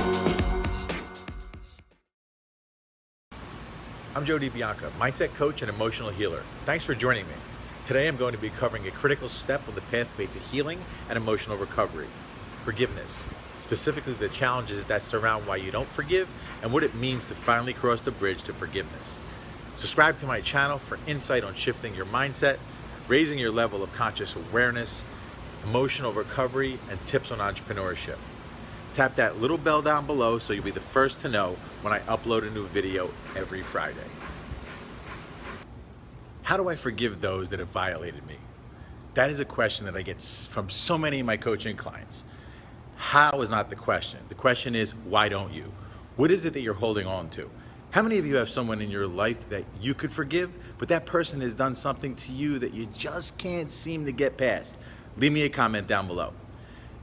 I'm Joe DiBianca, mindset coach and emotional healer. Thanks for joining me. Today I'm going to be covering a critical step on the pathway to healing and emotional recovery: forgiveness. Specifically the challenges that surround why you don't forgive and what it means to finally cross the bridge to forgiveness. Subscribe to my channel for insight on shifting your mindset, raising your level of conscious awareness, emotional recovery, and tips on entrepreneurship. Tap that little bell down below so you'll be the first to know when I upload a new video every Friday. How do I forgive those that have violated me? That is a question that I get from so many of my coaching clients. How is not the question. The question is, why don't you? What is it that you're holding on to? How many of you have someone in your life that you could forgive, but that person has done something to you that you just can't seem to get past? Leave me a comment down below.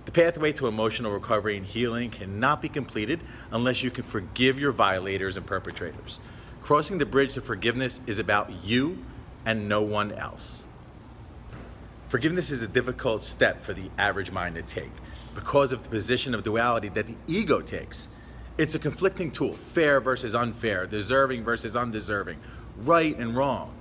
The pathway to emotional recovery and healing cannot be completed unless you can forgive your violators and perpetrators. Crossing the bridge to forgiveness is about you and no one else. Forgiveness is a difficult step for the average mind to take because of the position of duality that the ego takes. It's a conflicting tool: fair versus unfair, deserving versus undeserving, right and wrong.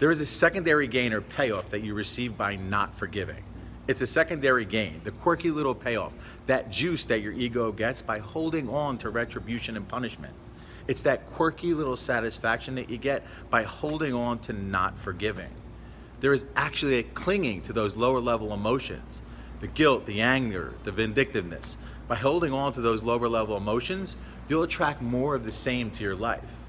There is a secondary gain or payoff that you receive by not forgiving. It's a secondary gain, the quirky little payoff, that juice that your ego gets by holding on to retribution and punishment. It's that quirky little satisfaction that you get by holding on to not forgiving. There is actually a clinging to those lower level emotions, the guilt, the anger, the vindictiveness. By holding on to those lower level emotions, you'll attract more of the same to your life.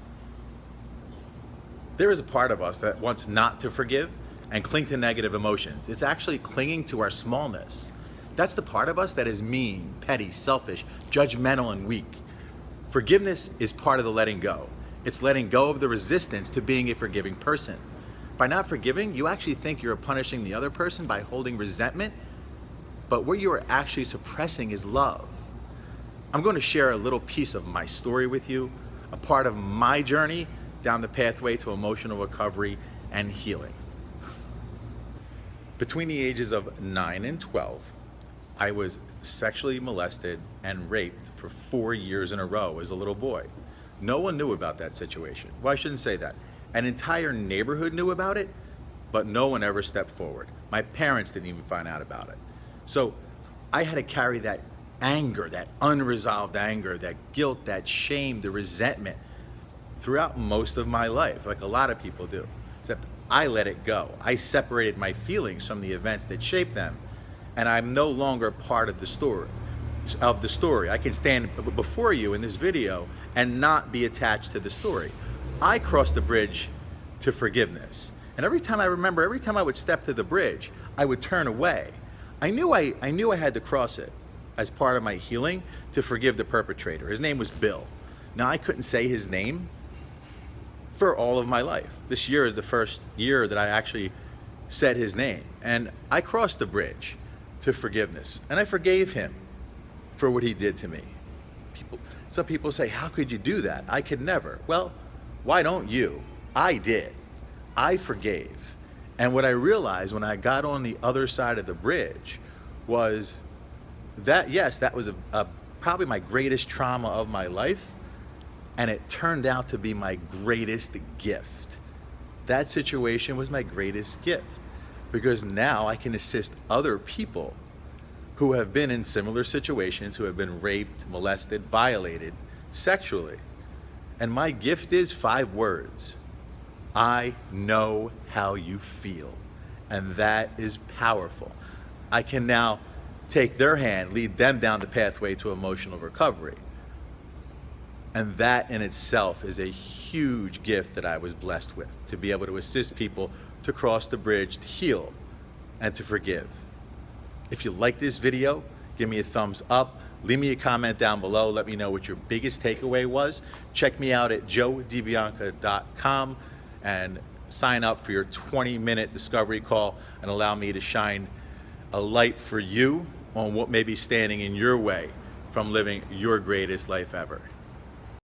There is a part of us that wants not to forgive and cling to negative emotions. It's actually clinging to our smallness. That's the part of us that is mean, petty, selfish, judgmental, and weak. Forgiveness is part of the letting go. It's letting go of the resistance to being a forgiving person. By not forgiving, you actually think you're punishing the other person by holding resentment, but what you are actually suppressing is love. I'm going to share a little piece of my story with you, a part of my journey down the pathway to emotional recovery and healing. Between the ages of 9 and 12, I was sexually molested and raped for 4 years in a row as a little boy. No one knew about that situation. Well, I shouldn't say that. An entire neighborhood knew about it, but no one ever stepped forward. My parents didn't even find out about it. So I had to carry that anger, that unresolved anger, that guilt, that shame, the resentment throughout most of my life, like a lot of people do. Except I let it go. I separated my feelings from the events that shaped them, and I'm no longer part of the story. I can stand before you in this video and not be attached to the story. I crossed the bridge to forgiveness. And every time I would step to the bridge, I would turn away. I knew I had to cross it as part of my healing to forgive the perpetrator. His name was Bill. Now, I couldn't say his name for all of my life. This year is the first year that I actually said his name. And I crossed the bridge to forgiveness. And I forgave him for what he did to me. Some people say, how could you do that? I could never. Well, why don't you? I did. I forgave. And what I realized when I got on the other side of the bridge was that, yes, that was probably my greatest trauma of my life. And it turned out to be my greatest gift. That situation was my greatest gift because now I can assist other people who have been in similar situations, who have been raped, molested, violated sexually. And my gift is 5 words. I know how you feel. And that is powerful. I can now take their hand, lead them down the pathway to emotional recovery. And that in itself is a huge gift that I was blessed with, to be able to assist people to cross the bridge, to heal, and to forgive. If you like this video, give me a thumbs up. Leave me a comment down below. Let me know what your biggest takeaway was. Check me out at joedibianca.com and sign up for your 20-minute discovery call and allow me to shine a light for you on what may be standing in your way from living your greatest life ever.